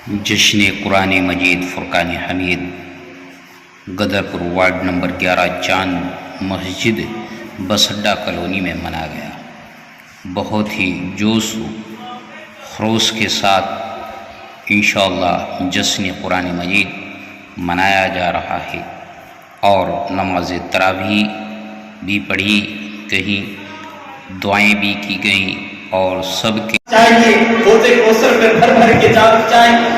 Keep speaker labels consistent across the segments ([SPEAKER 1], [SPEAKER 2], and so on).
[SPEAKER 1] جشن قرآن مجید فرقان حمید گدرپور ward number 11 چاند مسجد بس اڈا کالونی میں منایا گیا۔ بہت ہی جوش و خروش کے ساتھ انشاءاللہ جشن قرآن مجید منایا جا رہا ہے اور نماز تراویح بھی پڑھی گئی، دعائیں بھی کی گئیں اور سب کے
[SPEAKER 2] چاہیے حوض کوثر میں بھر بھر کے جانا چاہیے،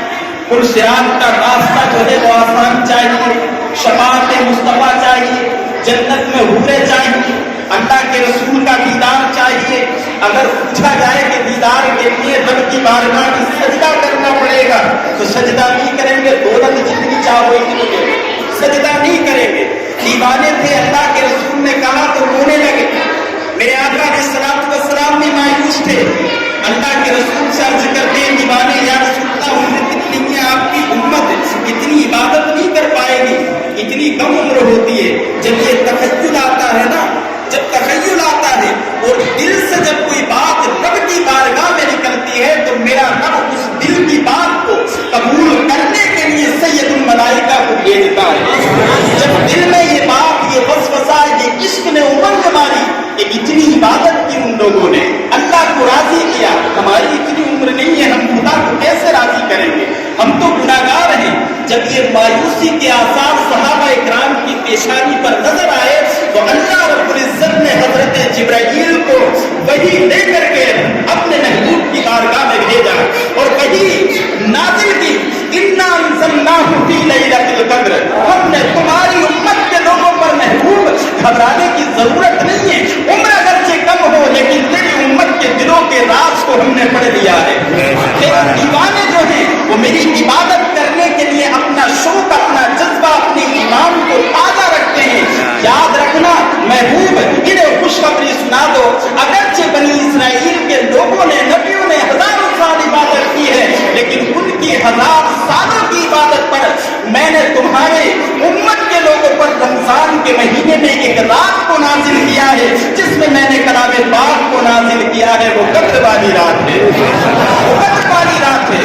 [SPEAKER 2] پرسرات کا راستہ جو ہے وہ آسان چاہیے، شفاعت مصطفیٰ چاہیے، جنت میں حوریں چاہیے، اللہ کے رسول کا دیدار چاہیے۔ اگر پوچھا جائے کہ دیدار کے لیے رب کی بارگاہ میں سجدہ کرنا پڑے گا تو سجدہ نہیں کریں گے، دولت جتنی چاہو اتنی دے، سجدہ نہیں کریں گے۔ دیوانے تھے، اللہ کے رسول نے کہا تو رونے لگے۔ میرے آقا علیہ الصلوۃ والسلام بھی مایوس تھے، اللہ کے رسول سے عرض کرتے ہیں دیوانے یا رسول اللہ عمر اتنی نہیں ہے، آپ کی امت اتنی عبادت نہیں کر پائے گی، اتنی کم عمر ہوتی ہے۔ جب یہ تخیل آتا ہے نا، جب تخیل آتا ہے اور دل سے جب کوئی بات رب کی بارگاہ میں نکلتی ہے تو میرا رب اس دل کی بات کو قبول کرنے کے لیے سید الملائکہ کو بھیجتا ہے۔ جب دل میں یہ بات، یہ وسوسہ، یہ عشق نے امنگ ماری کہ اتنی عبادت کی ان لوگوں نے، اللہ کو راضی کیا، ہماری اتنی عمر نہیں ہے، ہم خدا کو کیسے راضی کریں گے، ہم تو گناہگار ہیں۔ جب یہ مایوسی کے آثار صحابہ اکرام کی پیشانی پر نظر آئے تو اللہ رب العزت نے حضرت جبرائیل کو وحی لے کر کے اپنے محبوب کی بارگاہ میں بھیجا اور وحی نازل کی، اِنَّا أَنزَلْنَاهُ فِي لَيْلَةِ الْقَدْرِ، ہم نے تمہاری امت کے لوگوں پر محبوب گھبرانے کی ضرورت نہیں ہے، عمر اگرچہ کم ہو لیکن تیری امت کے دلوں کے راز کو ہم نے پڑھ لیا ہے۔ لیکن دیوانے جو ہیں وہ میری عبادت کرنے کے لیے اپنا شوق، اپنا جذبہ، اپنے ایمان کو تازہ رکھتے ہیں۔ یاد رکھنا محبوب انہیں خوشخبری سنا دو، اگرچہ بنی اسرائیل کے لوگوں نے، نبیوں نے ہزاروں سال عبادت کی ہے لیکن ان کی 1000 سالوں کی عبادت پر میں نے تمہارے امت کے لوگوں پر رمضان کے مہینے میں ایک رات کو نازل کیا ہے، جس میں میں نے کلام پاک کو نازل کیا ہے، وہ قدر والی رات ہے، وہ قدر والی رات ہے۔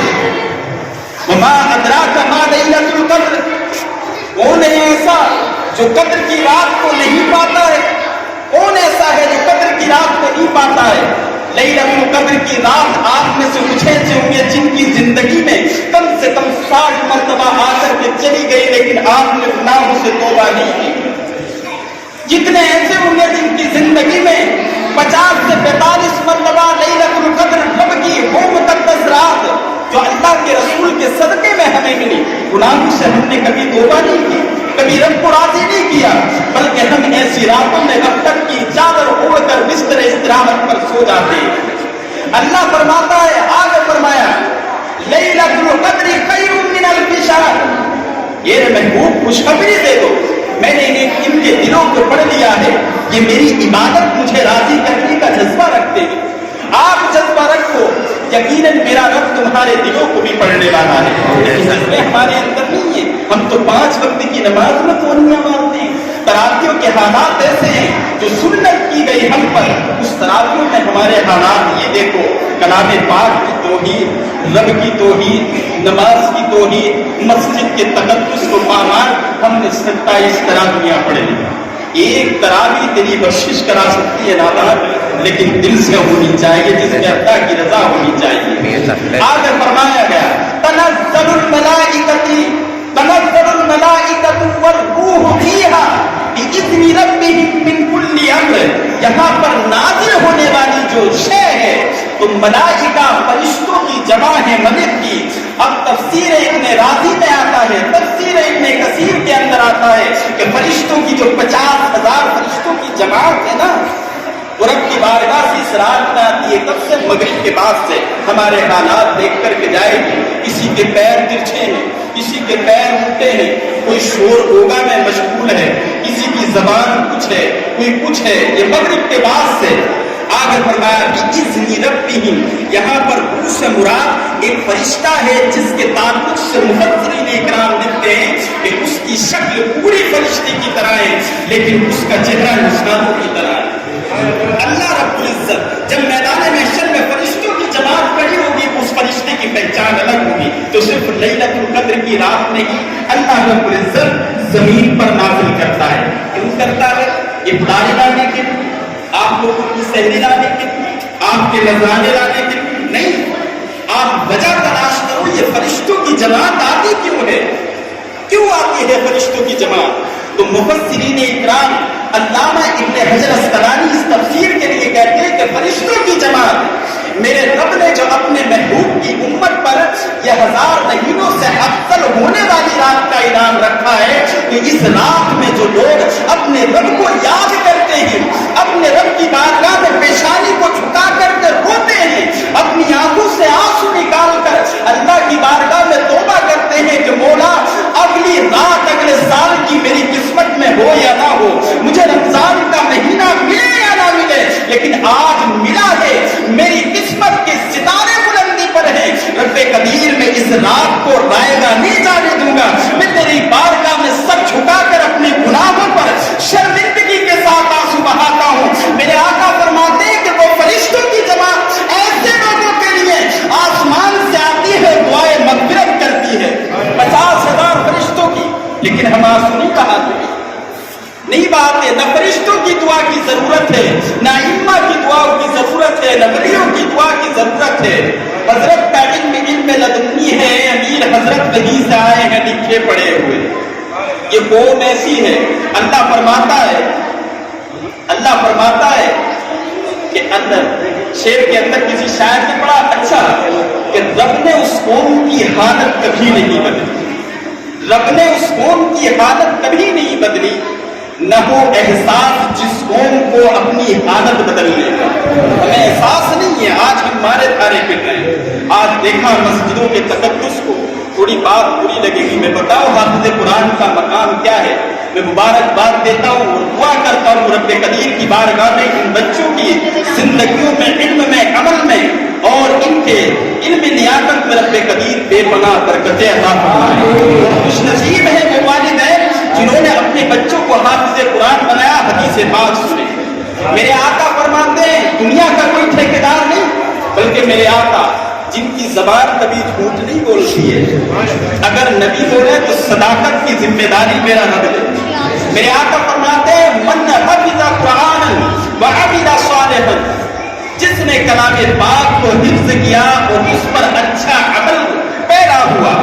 [SPEAKER 2] وما ادراک ما لیلۃ القدر، کون ہے ایسا جو قدر کی رات کو نہیں پاتا ہے؟ کون ایسا ہے جو قدر کی رات کو نہیں پاتا ہے؟ لیلۃ القدر کی رات آپ میں سے کچھ ایسے ہوں گے جن کی زندگی میں کم سے کم 60 مرتبہ آ کر کے چلی گئی لیکن آپ نے گناہوں سے توبہ نہیں کی۔ جتنے ایسے ہوں گے جن کی زندگی میں 50 سے 45 مرتبہ لیلۃ القدر رب کی وہ مقدس رات جو اللہ کے رسول کے صدقے میں ہمیں ملی، گناہوں سے ہم نے کبھی توبہ نہیں کی، کبھی رب کو راضی نہیں کیا، بلکہ ہم ایسی راتوں میں غفلت کی چادر اوڑھ کر بستر استراحت پر سو جاتے ہیں۔ اللہ فرماتا ہے، آگے فرمایا لیلۃ القدر خیر من الف شہر، یہ محبوب خوشخبری دے دو، میں نے ان کے دلوں کو پڑھ لیا ہے، یہ میری عبادت مجھے راضی کرنے کا جذبہ رکھتے ہیں۔ آپ جذبہ رکھو، یقیناً میرا رب تمہارے دلوں کو بھی پڑھنے والا ہے، لیکن حضرت ہمارے اندر نہیں ہے۔ ہم تو 5 وقت کی نماز میں فونیاں مارتے ہیں، تراویح کے حالات ایسے ہیں جو سنت کی گئی ہم پر، اس تراویح میں ہمارے حالات یہ دیکھو، کلام پاک کی توحید، رب کی توحید، نماز کی توحید، مسجد کے تقدس کو پامال ہم نے 27 تراویحاں پڑھ لی۔ ایک تراویح تیری بخشش کرا سکتی ہے نادان، لیکن دل سے ہونی چاہیے، جس میں اللہ کی رضا ہونی چاہیے۔ آگے فرمایا گیا تنزل الملائکۃ والروح فیہا بإذن ربہم من کل امر، یہاں پر نازل ہونے والی جو شے ہے تو ملائکہ فرشتوں کی جمع ہے مدد کی۔ اب تفسیر ابن راضی میں آتا ہے، تفسیر ابن کثیر کے اندر آتا ہے کہ فرشتوں کی جو 50,000 فرشتوں کی جماعت ہے نا، وہ رب کی بارگاہ سے اس رات میں آتی ہے، کب سے؟ مغرب کے بعد سے۔ ہمارے حالات دیکھ کر کے جائے گی، کسی کے پیر ترچھے ہیں، کسی کے پیر موٹے ہیں، کوئی شور ہوگا میں مشغول ہے، کسی کی زبان کچھ ہے، کوئی کچھ ہے، یہ مغرب کے بعد سے۔ آگے فرمایا بِإِذْنِ رَبِّهِمْ، یہاں پر روح سے مراد ایک فرشتہ ہے جس کے تعلق سے مفسرین اکرام لکھتے ہیں کہ اس کی شکل پوری فرشتے کی طرح ہے لیکن اس کا چہرہ انسانوں کی طرح ہے۔ اللہ رب العزت جب میدان محشر میں فرشتوں کی جماعت کھڑی ہوگی، اس فرشتے کی پہچان الگ ہوگی، تو صرف ليلۃ القدر کی رات میں ہی اللہ رب العزت زمین پر نازل کرتا ہے. کیوں کرتا ہے؟ افطاری لانے کے لیے، آپ لوگوں کی سحری لانے کے لیے، آپ کے نذرانے لانے کے لیے نہیں. آپ وجہ تلاش کرو، یہ فرشتوں کی جماعت آتی کیوں ہے؟ کیوں آتی ہے فرشتوں کی جماعت؟ تو مفسرین اکرام علامہ ابن حجر اسقلانی اس تفسیر کے لیے کہتے ہیں کہ فرشتوں کی جماعت، میرے رب نے جو اپنے محبوب کی امت پر یہ 1000 مہینوں سے افضل ہونے والی رات کا انعام رکھا ہے، تو اس رات میں جو لوگ اپنے رب کو یاد کرتے ہیں، اپنے رب کی بارگاہ میں پیشانی کو جھکا کر کے روتے ہیں، اپنی آنکھوں سے آنسو نکال کر اللہ کی بارگاہ میں توبہ کرتے ہیں کہ مولا اگلی رات اگلے سال کی میری قسمت میں ہو یا نہ ہو، مجھے رمضان کا مہینہ ملے یا نہ ملے، لیکن آج ملا ہے، میری قسمت کے ستارے بلندی پر ہیں، رب قدیر میں اس رات کو رائے گا نہیں جانے دوں گا، میں تیری بارگاہ میں سر جھکا کر اپنے گناہوں پر شرمندگی کے ساتھ آنسو بہاتا ہوں. میرے آقا فرماتے ہیں کہ وہ فرشتوں کی جماعت ایسے لوگوں کے لیے آسمان سے آتی ہے، دعائیں مغفرت کرتی ہے، 50,000 فرشتوں کی، لیکن ہم آنسو نہیں بہاتے. نہیں بات ہے، نہ فرشتوں کی دعا کی ضرورت ہے، نہ ائمہ کی دعا کی ضرورت ہے، نہ ولیوں کی دعا کی ضرورت ہے. حضرت کا علم لدنی ہے، امیر حضرت وہیں سے آئے ہیں لکھے پڑے ہوئے. یہ قوم ایسی ہے، اللہ فرماتا ہے کہ اندر شعر کے اندر کسی شاعر نے پڑھا اچھا کہ رب نے اس قوم کی حالت کبھی نہیں بدلی، رب نے اس قوم کی حالت کبھی نہیں بدلی، نہ ہو احساس جس قوم کو اپنی حالت بدلنے کا. ہمیں احساس نہیں ہے، آج ہم مارے دھارے پھر رہے ہیں. آج دیکھا مسجدوں کے تقدس کو، تھوڑی بات بری لگے گی، میں بتاؤں حافظ قرآن کا مقام کیا ہے. میں مبارکباد دیتا ہوں اور دعا کرتا ہوں رب قدیر کی بارگاہ میں ان بچوں کی زندگیوں میں، علم میں، عمل میں اور ان کے علم لیاقت میں رب قدیر بے پناہ برکتیں عطا فرمائے. خوش نصیب ہے وہ والدین جنہوں نے اپنے بچوں کو حافظ قرآن بنایا، حدیث پاک سنے. میرے آقا فرماتے ہیں دنیا کا کوئی ٹھیکیدار نہیں، بلکہ میرے آقا جن کی زبان کبھی جھوٹ نہیں بولتی ہے، اگر نبی بولے تو صداقت کی ذمہ داری میرا رب لے. میرے آقا فرماتے ہیں من حفظ قرآن وعمل صالحا، جس نے کلام پاک کو حفظ کیا اور اس پر اچھا عمل پیدا ہوا،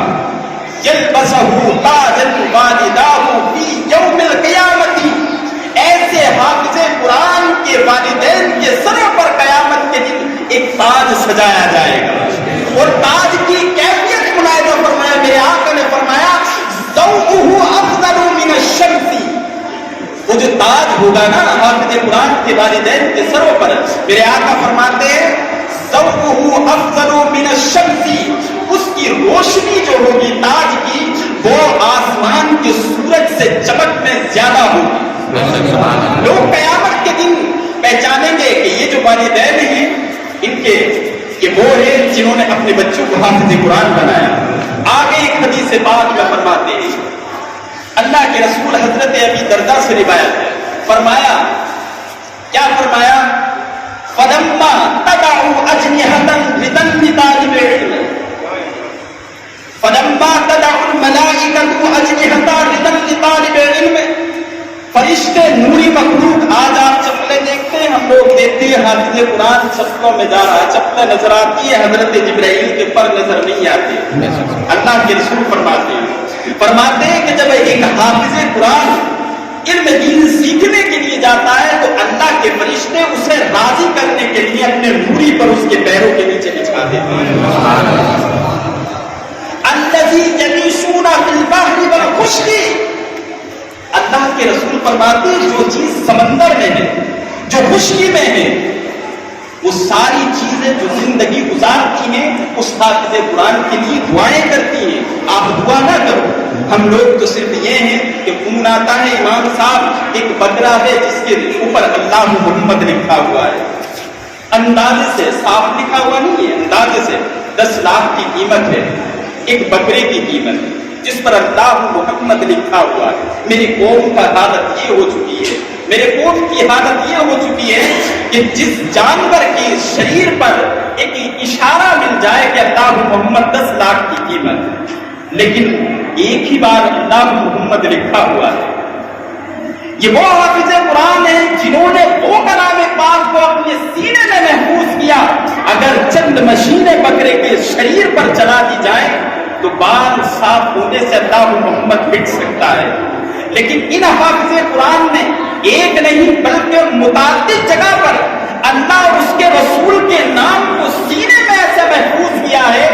[SPEAKER 2] یلبسہ تاج والداہ فی یوم القیامت، ایسے حافظ قرآن کے والدین کے سروں پر قیامت کے دن ایک تاج سجایا جائے گا. اور تاج کی کیفیت ملاحظہ فرمایا، میرے آقا نے فرمایا ضوءہ افضل من الشمس، وہ جو تاج ہوگا نا حافظ قرآن کے والدین کے سروں پر، میرے آقا فرماتے ہیں ضوءہ افضل من الشمس، اس کی روشنی جو ہوگی تاج کی وہ آسمان کے سورج سے چمک میں زیادہ ہوگی. لوگ قیامت کے دن پہچانیں گے کہ یہ جو والدین ہیں ان کے یہ وہ ہیں جنہوں نے اپنے بچوں کو حافظ قرآن بنایا. آگے ایک حدیث پاک میں فرماتے ہیں، اللہ کے رسول حضرت ابی درداء سے روایت ہے، فرمایا کیا فرمایا؟ فلما تدعوا اجنحة لطلب طالب العلم، فلما تدعوا الملائکة اجنحة لطلب طالب العلم، فرشتے نوری مخلوق، آج آپ چپلیں دیکھتے ہیں، ہم لوگ دیکھتے ہیں حافظ قرآن چپلوں میں جا رہا ہے، چپلیں نظر آتی ہے، حضرت جبرائیل کے پر نظر نہیں آتے. اللہ کے رسول فرماتے ہیں کہ جب ایک حافظ قرآن علم دین سیکھنے کے لیے جاتا ہے تو اللہ کے فرشتے اسے راضی کرنے کے لیے اپنے نوری پر اس کے پیروں کے نیچے بچھا دیتے ہیں. الذی یعیشون فی البحر والخشک، اللہ کے رسول فرماتے ہیں جو چیز سمندر میں ہے، جو خشکی میں ہے، وہ ساری چیزیں جو زندگی گزارتی ہیں اس حافظ قرآن کے لیے دعائیں کرتی ہیں. آپ دعا نہ کرو، ہم لوگ تو صرف یہ ہیں کہ فون آتا ہے امام صاحب ایک بکرا ہے جس کے اوپر اللہ محمد لکھا ہوا ہے، اندازے سے صاف لکھا ہوا نہیں ہے، اندازے سے 10 لاکھ کی قیمت ہے ایک بکرے کی قیمت جس پر اللہ محمد لکھا ہوا ہے. میری قوم کا حالت یہ ہو چکی ہے، میرے قوم کی حالت یہ ہو چکی ہے کہ جس جانور کے شریر پر ایک اشارہ مل جائے کہ اللہ محمد 10 لاکھ کی قیمت، لیکن ایک ہی بار اللہ محمد لکھا ہوا ہے۔ یہ وہ حافظ قرآن ہیں جنہوں نے وہ کلام پاک کو اپنے سینے میں محفوظ کیا، اگر چند مشینیں بکرے کے شریر پر چلا دی جائیں تو بال صاف ہونے سے اللہ محمد مٹ سکتا ہے، لیکن ان حافظ قرآن نے ایک نہیں بلکہ متعدد جگہ پر اللہ اور اس کے رسول کے نام کو سینے میں ایسے محفوظ کیا ہے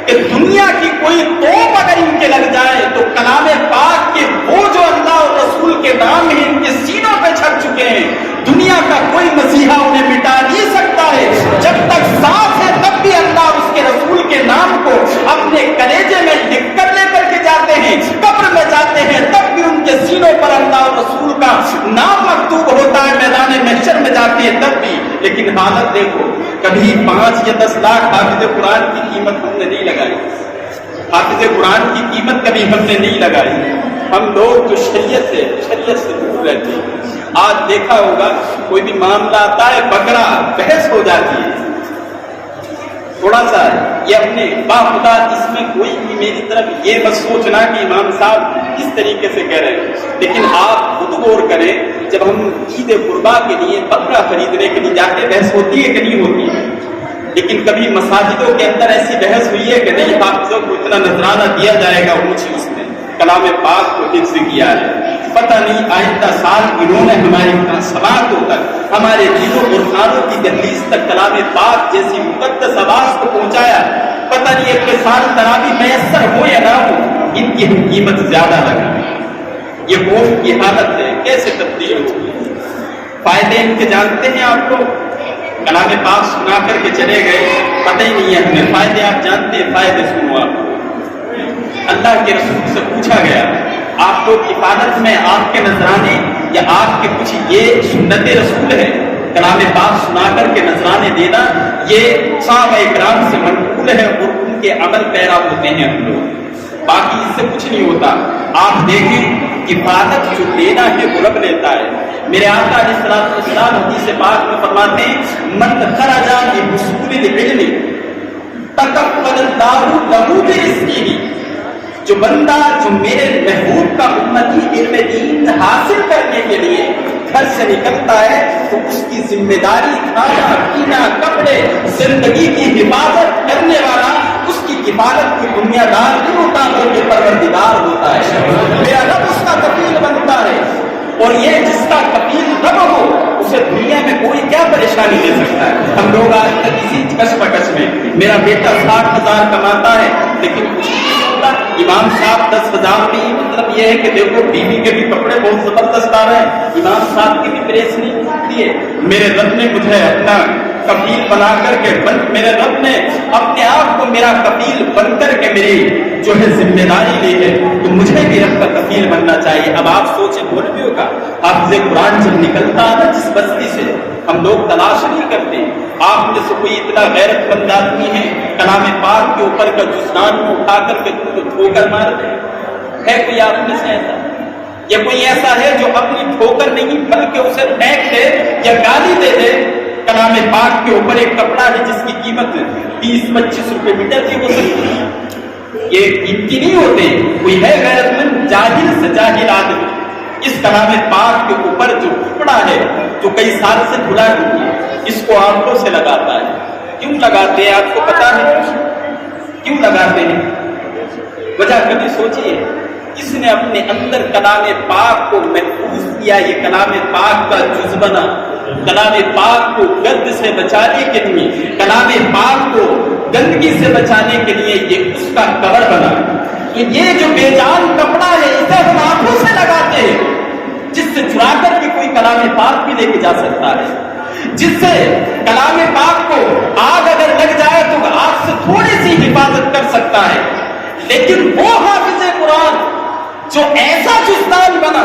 [SPEAKER 2] کہ دنیا کی کوئی توپ اگر ان کے لگ جائے تو کلام پاک کے وہ جو اللہ اور رسول کے نام ہیں ان کے سینوں پہ چھپ چکے ہیں، دنیا کا کوئی مسیحا انہیں مٹا نہیں سکتا ہے۔ جب تک سانس ہے تب بھی اللہ اور اس کے رسول کے نام کو اپنے کلیجے میں لکھ کر لے کر کے جاتے ہیں، قبر میں جاتے ہیں تب بھی ان کے سینوں پر اللہ اور رسول کا نام مکتوب ہوتا ہے، میدان محشر میں جاتے ہیں تب بھی۔ لیکن حالت دیکھو، کبھی 5 یا 10 لاکھ حافظ قرآن کی قیمت ہم نے نہیں لگائی، حافظ قرآن کی قیمت کبھی ہم نے نہیں لگائی۔ ہم لوگ جو شریعت سے دور رہتے ہیں، آج دیکھا ہوگا کوئی بھی معاملہ آتا ہے بکرا بحث ہو جاتی ہے، تھوڑا سا یہ اپنے باخدا اس میں کوئی بھی میری طرف یہ مت سوچنا کہ امام صاحب کس طریقے سے کہہ رہے ہیں، لیکن آپ خود غور کریں، جب ہم عید قربا کے لیے بکرا خریدنے کے لیے جاتے بحث ہوتی ہے کہ نہیں ہوتی ہے؟ لیکن کبھی مساجدوں کے اندر ایسی بحث ہوئی ہے کہ نہیں حافظوں کو اتنا نذرانہ دیا جائے گا، اونچی اس نے کلام پاک کو حفظ کیا ہے، پتہ نہیں آئندہ سال انہوں نے ہماری سماعتوں تک، ہمارے دلوں اور کانوں کی دہلیز تک کلام پاک جیسی مقدس آواز کو پہنچایا، پتہ نہیں ایک سال تراویح میسر ہو یا نہ ہو، ان کی ہم قیمت زیادہ لگا۔ یہ قوم کی حالت ہے، کیسے تبدیل ہوئی؟ فائدے ان کے جانتے ہیں آپ لوگ؟ کلام پاک سنا کر کے چلے گئے، پتہ ہی نہیں ہے ہمیں فائدے، آپ جانتے ہیں فائدے سنو آپ۔ اللہ کے رسول سے پوچھا گیا آپ لوگ عبادت میں آپ کے نذرانے یا آپ کے کچھ یہ سنت رسول ہے، کلام پاک سنا کر کے نذرانے دینا، یہ صحابہ اکرام سے منقول ہے اور ان کے عمل پیرا ہوتے ہیں ہم لوگ، باقی اس سے کچھ نہیں ہوتا۔ آپ دیکھیں عبادت جو لینا ہے وہ رب لیتا ہے۔ میرے آقا علیہ الصلوۃ والسلام حدیث پاک میں فرماتے ہیں من خرج بحصول العلم تکفل اللہ لہ برزقہ، جو بندہ جو میرے محبوب کا امتی علم دین حاصل کرنے کے لیے گھر سے نکلتا ہے تو اس کی ذمہ داری کھانا پینا کپڑے زندگی کی حفاظت کرنے والا اس کی کفالت کی بنیاد دار نہیں ہوتا بلکہ پروردگار ہوتا ہے، میرا رب اس کا کفیل بنتا ہے، اور یہ جس کا کفیل رب ہو اسے دنیا میں کوئی کیا پریشانی دے سکتا ہے۔ ہم لوگ آج تک اسی کش پکش میں، میرا بیٹا 60,000 کماتا ہے لیکن کچھ نہیں ہوتا، امام صاحب 10,000 بھی، مطلب یہ ہے کہ دیکھو بیوی کے بھی کپڑے بہت زبردست آ رہے ہیں، امام صاحب کی بھی پریس نہیں ہوتی ہے۔ میرے رب نے مجھے اپنا کفیل بنا کر کے میرے رب نے اپنے آپ کو میرا کفیل بن کر کے میری جو ہے ذمہ داری لی ہے، تو مجھے بھی رب کا کفیل بننا چاہیے۔ اب آپ سوچیں مولویوں کا حافظ قرآن جب نکلتا ہے جس بستی سے، ہم لوگ تلاش نہیں کرتے، آپ میں سے کوئی اتنا غیرت مند آدمی ہے کلام پاک کے اوپر کا جسنان کو اٹھا کر کے تم کو ٹھوکر مار دے؟ ہے کوئی آپ میں سے ایسا؟ یا کوئی ایسا ہے جو اپنی ٹھوکر نہیں بلکہ اسے پھینک دے یا گالی دے دے؟ کلام پاک کے اوپر ایک کپڑا ہے جس کی قیمت 20-25 روپے میٹر کی ہو سکتی ہے، یہ قیمتی نہیں ہوتے۔ کوئی ہے غیرت مند جاہل سے جاہل آدمی اس کلام پاک کے اوپر جو کپڑا ہے جو کئی سال سے دھلا نہیں ہے اس کو آنکھوں سے لگاتا ہے؟ کیوں لگاتے ہیں آپ کو پتا ہے؟ کیوں لگاتے ہیں؟ وجہ کبھی سوچیے؟ کس نے اپنے اندر کلام پاک کو محفوظ کیا؟ یہ کلام پاک کا جز بنا، کلام پاک کو گند سے بچانے کے لیے، کلام پاک کو گندگی سے بچانے کے لیے یہ اس کا کور بنا۔ تو یہ جو بے جان کپڑا ہے اسے ہم آنکھوں سے لگاتے ہیں، جس سے چرا کر کے کوئی کلام پاک بھی لے کے جا سکتا ہے، جس سے کلام پاک کو آگ اگر لگ جائے تو آگ سے تھوڑی سی حفاظت کر سکتا ہے۔ لیکن وہ حافظ قرآن جو ایسا جسدان بنا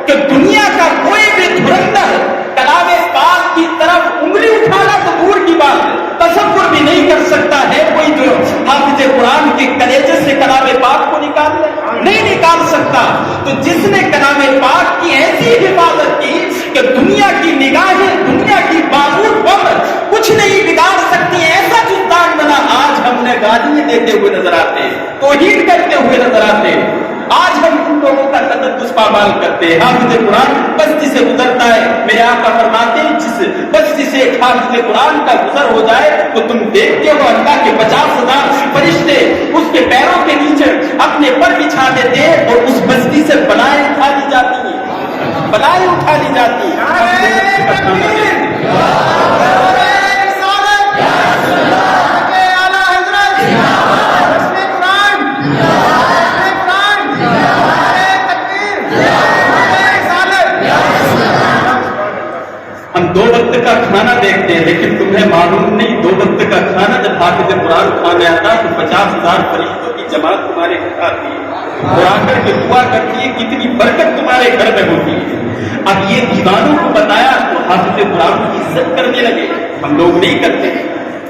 [SPEAKER 2] کہ دنیا کا کوئی بھی دھرندر کلام پاک کی طرف انگلی اٹھانا تو دور کی بات ہے، تصور بھی نہیں کر سکتا ہے کوئی جو حافظ قرآن کے کلیجے سے کلام پاک کو نکال لے، نہیں نکال سکتا۔ تو جس نے کلام پاک کی ایسی حفاظت کی کہ دنیا کی نگاہیں، دنیا کی بارود بم کچھ نہیں بگاڑ سکتی، ایسا جسدان بنا، آج ہم نے گالیاں دیتے ہوئے نظر آتے ہیں، توہین کر آج ہم ان لوگوں کا تقدس پامال کرتے ہیں. حافظ قرآن بستی سے گزرتا ہے, میرے آقا فرماتے ہیں جس بستی سے ایک حافظ قرآن کا گزر ہو جائے تو تم دیکھتے ہو اللہ کے 50,000 فرشتے اس کے پیروں کے نیچے اپنے پر بچھا دیتے ہیں اور اس بستی سے بلائیں اٹھا لی جاتی ہیں, بلائیں اٹھا لی جاتی ہیں. ہم 2 وقت کا کھانا دیکھتے ہیں لیکن تمہیں معلوم نہیں 2 وقت کا کھانا جب حافظ قرآن کھانے آتا تو 50,000 فرشتوں کی جماعت تمہارے گھر آتی ہے اور آ کر کے دعا کرتی ہے, کتنی برکت تمہارے گھر میں ہوتی ہے. اب یہ دیوانوں کو بتایا تو حافظ قرآن کی عزت کرنے لگے, ہم لوگ نہیں کرتے.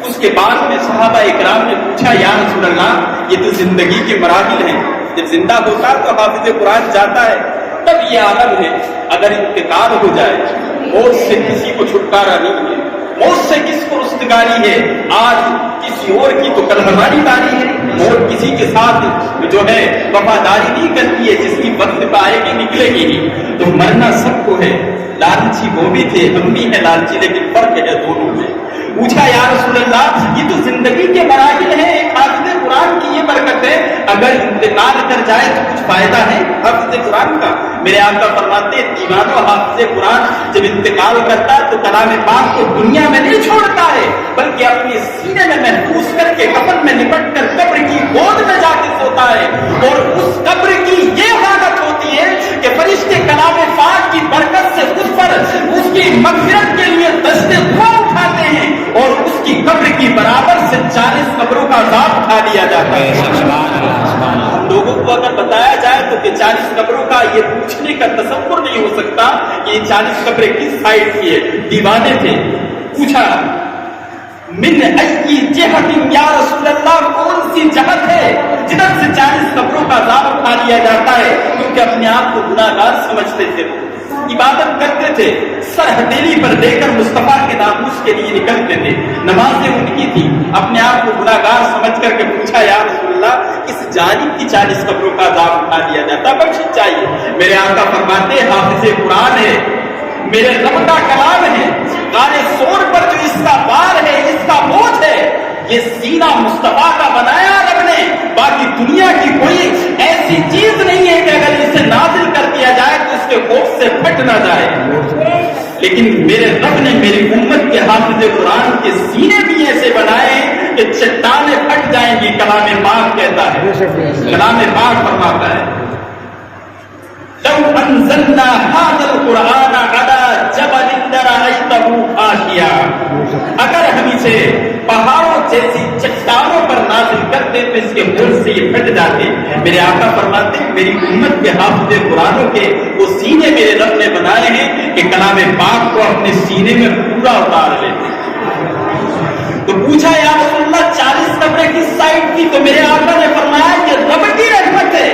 [SPEAKER 2] اس کے بعد میں صحابہ اکرام نے پوچھا یا رسول اللہ یہ تو زندگی کے مراحل ہیں, جب زندہ ہوتا تو حافظ قرآن جاتا ہے تب یہ عالم ہے, اگر انتقال ہو جائے موت سے کسی کو چھٹکارا نہیں ہے, موت سے کس کو رستگاری ہے. آج کسی اور کی تو کل ہماری باری ہے. موت کسی کے ساتھ جو ہے وفاداری نہیں کرتی ہے, جس کی وقت پہ آئے گی نکلے گی نہیں. تو مرنا سب کو ہے, لالچی وہ بھی تھے ہم بھی ہیں لالچی, لیکن فرق ہے دونوں میں. پوچھا یا رسول اللہ یہ تو زندگی کے مراحل ہیں, ایک حافظ قرآن کی یہ برکت ہے, اگر انتقال کر جائے تو کچھ فائدہ ہے حافظ قرآن کا. میرے آقا فرماتے دیوانوں حافظ قرآن جب انتقال کرتا ہے تو کلام پاک کو دنیا میں نہیں چھوڑتا ہے بلکہ اپنے سینے میں محفوظ کر کے کفن میں لپٹ کر قبر کی گود میں جا کے سوتا ہے, اور اس قبر کی یہ حالت ہوتی ہے کہ فرشتے کلام پاک کی برکت سے اس پر اس کی مغفرت کے لیے دستے دعا اٹھاتے ہیں اور اس کی قبر کی برابر سے 40 قبروں کا عذاب اٹھا لیا جاتا ہے. ہم لوگوں کو اگر بتایا جائے تو کہ 40 قبروں کا یہ پوچھنے کا تصور نہیں ہو سکتا کہ یہ 40 قبریں کس سائڈ کی ہے. دیوانے تھے, پوچھا من ای جہت یا رسول اللہ, کون سی جہت ہے جدھر سے 40 قبروں کا عذاب اٹھا لیا جاتا ہے, کیونکہ اپنے آپ کو گناہگار سمجھتے تھے, عبادت کرتے تھے, سر ہتھیلی پر لے کر مصطفیٰ کے ناموس کے لیے نکلتے تھے, نمازیں ان کی تھی, اپنے آپ کو گناہگار سمجھ کر کے پوچھا یا رسول اللہ اس جانب کی 40 قبروں کا عذاب اٹھا دیا جاتا, بخشش چاہیے. میرے آقا فرماتے حافظ قرآن ہے, میرے رب کا کلام ہے, غار سور پر جو اس کا بار ہے, اس کا بوجھ ہے, یہ سینہ مصطفیٰ کا بنایا رب نے. باقی دنیا کی کوئی ایسی چیز نہیں ہے کہ اگر اسے نازل کر دیا جائے تو اس کے خوف سے پھٹ نہ جائے. لیکن میرے رب نے میری امت کے حافظ قرآن کے سینے بھی ایسے بنائے کہ چٹانیں پھٹ جائیں گی. کلام پاک کہتا ہے, کلام پاک فرماتا ہے لو انزلنا هذا القرآن على جبل لرأيته خاشعا, اگر ہم اسے پہاڑوں جیسی چٹانوں پر نازل کرتے تو اس کے بول سے یہ پھٹ جاتے. میرے آقا فرماتے ہیں میری امت کے حافظ قرآنوں کے وہ سینے میرے رب نے بنائے ہیں کہ کلام پاک کو اپنے سینے میں پورا اتار لیتے. تو پوچھا یا رسول اللہ 40 قبریں کس سائڈ کی, تو میرے آقا نے فرمایا کہ رب کی رحمت ہے,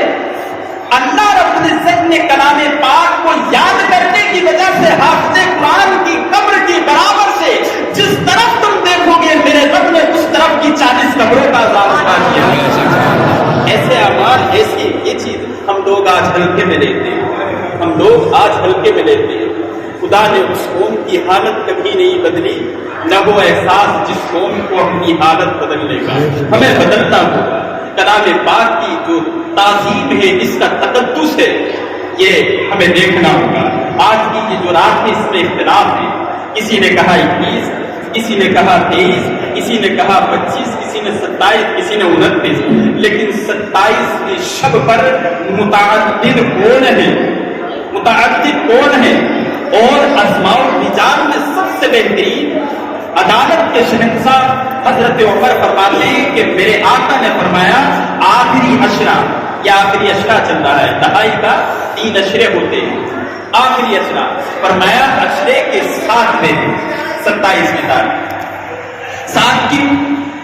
[SPEAKER 2] اللہ رب العزت نے کلام پاک کو یاد کرنے کی وجہ سے حافظ قرآن کی قبر کی برابر سے جس طرف تم دیکھو گے میرے رب نے اس طرف کی 40 قبروں کا عذاب اٹھا دیا. ایسے اعمال, ایسی یہ چیز ہم لوگ آج ہلکے میں لیتے ہیں, ہم لوگ آج ہلکے میں لیتے ہیں. خدا نے اس قوم کی حالت کبھی نہیں بدلی, نہ وہ احساس جس قوم کو اپنی حالت بدلنے کا, ہمیں بدلنا ہوگا. کلام پاک کی جو تعظیم ہے, اس کا تقدس ہے, یہ ہمیں دیکھنا ہوگا. آج کی یہ جو رات ہے اس میں اختلاف ہے, کسی نے کہا 21, کسی نے کہا 23, کسی نے کہا 25, کسی نے 27, کسی نے 29, لیکن 27 کی شب پر متعدد کون ہے, متعدد کون ہے, اور اسماء الرجال میں سب سے بہترین عدالت کے شہنشاہ حضرت عمر فرماتے ہیں کہ میرے آقا نے فرمایا آخری اشرا, یا آخری اشرا چل رہا ہے, دہائی کا 3 اشرے ہوتے ہیں, آخری اشرا فرمایا اشرے کے 7 میں 27 تاریخ, 7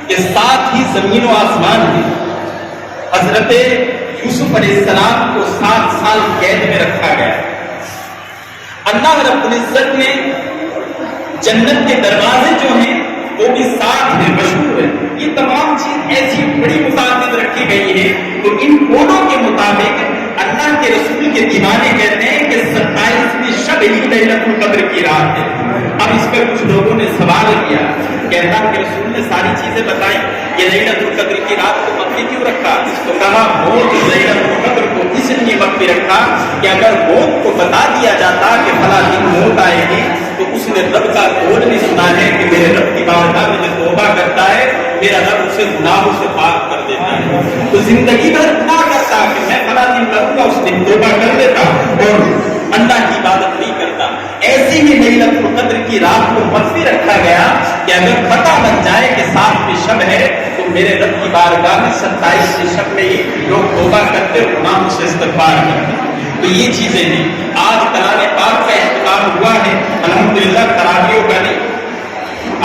[SPEAKER 2] کے ساتھ ہی زمین و آسمان ہے. حضرت یوسف علیہ السلام کو 7 سال قید میں رکھا گیا. اللہ رب العزت نے جنت کے دروازے جو ہیں وہ بھی 7 ہیں, مشہور ہے. یہ تمام چیز ایسی بڑی متعدد رکھی گئی ہے. تو ان کونوں کے مطابق اللہ کے رسول کے دیوانے کہتے ہیں کہ 27ویں شب ہی لیلۃ القدر کی رات ہے۔ اب اس پہ کچھ لوگوں نے سوال کیا کہ اللہ کے رسول نے ساری چیزیں بتائیں، یہ لیلۃ القدر کی رات کو مکی کیوں رکھا؟ تو کہا موت لیلۃ القدر کو اس لیے مکی رکھا کہ اگر موت کو بتا دیا جاتا کہ فلاں دن موت آئے گی تو اس نے رب کا قول نہیں سنا ہے کہ میرے رب کی بارگاہ میں جو توبہ کرتا ہے میرا رب اسے گناہوں سے پاک کر دیتا ہے۔ تو زندگی بھر گناہ کرتا کہ میں فلاں دن کروں گا، اس دن توبہ کر دیتا اور اللہ کی عبادت نہیں کرتا۔ ایسی ہی لیلۃ القدر کی رات کو مخفی رکھا گیا کہ اگر پتہ بن جائے کہ 7ویں شب ہے تو میرے رب کی بارگاہ میں 27ویں شب میں ہی لوگ توبہ کرتے اور گناہوں سے استغفار کرتے۔ تو یہ چیزیں ہیں۔ آج کلام پاک کا اختتام ہوا ہے، الحمدللہ تراویحوں کا نہیں۔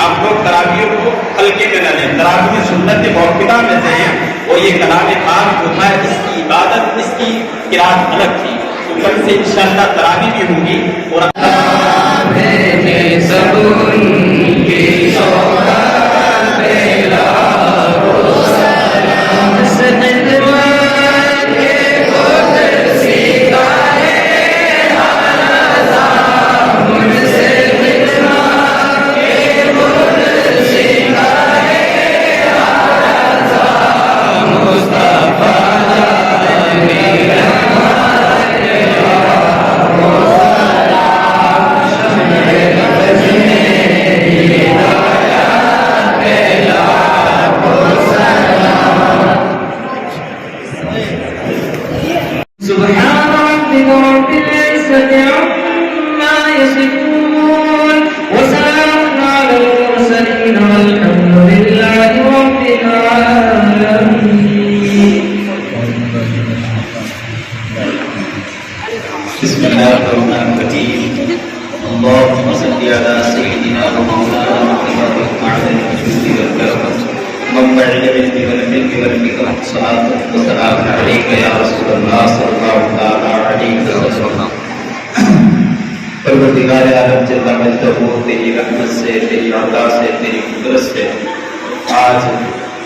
[SPEAKER 2] آپ لوگ تراویحوں کو ہلکے میں نہ لیں، تراویح سنت موقعہ میں سے ہیں اور یہ کلام پاک جو تھا اس کی عبادت، اس کی قرات الگ تھی۔ تو کل سے انشاءاللہ تراویح بھی ہوں گی اور
[SPEAKER 3] سبحان ربك رب العزة عما يصفون وسلام على المرسلين والحمد لله رب العالمين۔
[SPEAKER 4] بسم الله الرحمن الرحيم اللهم صل على سيدنا ومولانا محمد وعلى الجود والكرم منبع العلم والحلم والحكمة صلاة وسلام عليك يا رسول الله صلى الله تعالى عليه وسلم۔ پروردگار عالم جل مجدہ تیری رحمت سے، تیری عطا سے، تیری قدرت سے آج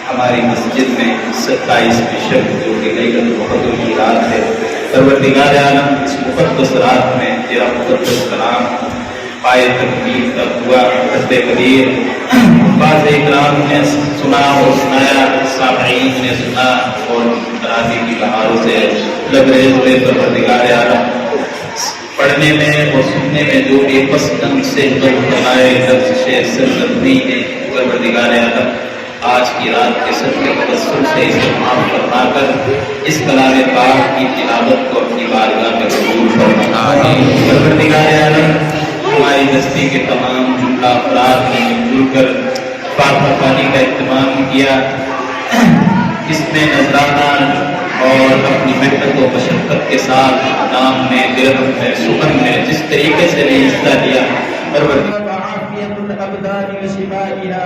[SPEAKER 4] ہماری مسجد میں 27ویں شب جو کہ لیلۃ القدر کی رات ہے، پروردگار عالم اس مقدس رات میں تیرا مقدس کلام پائے تکمیل کا ہوا حد قدیر بعض اکرام نے سنا اور سنایا، سامعین نے سنا اور تراویح کی بہاروں سے لبریز ہوئے۔ پروردگار عالم پڑھنے میں اور سننے میں جو بھی پسند سے فرمائے لفظ سے سرگرمی ہے، پروردگار عالم آج کی رات کے صدقے تبسم سے اسے معاف فرما کر اس کلام پاک کی تلاوت کو اپنی بارگاہ میں قبول فرما۔ پروردگار عالم ہماری بستی کے تمام جملہ افراد نے مل جل کر فاتحہ خوانی کا اہتمام کیا، اس میں نذرانہ اور اپنی محنت و مشقت کے ساتھ نام میں، درہم میں، سخن میں جس طریقے سے نے حصہ لیا،
[SPEAKER 2] وعافية الأبدان وشفائها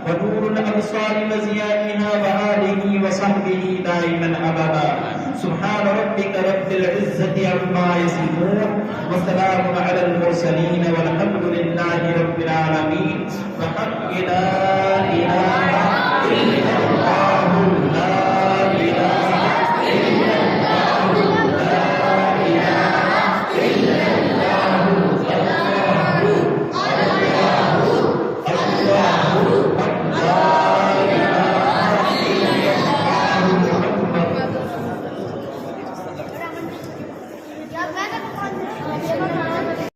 [SPEAKER 2] ونور الأبصار وزيائها وآله وصحبه دائما أبدا سبحان ربك رب العزة عما يصفون وسلام على المرسلين والحمد لله رب العالمين وحق لا إله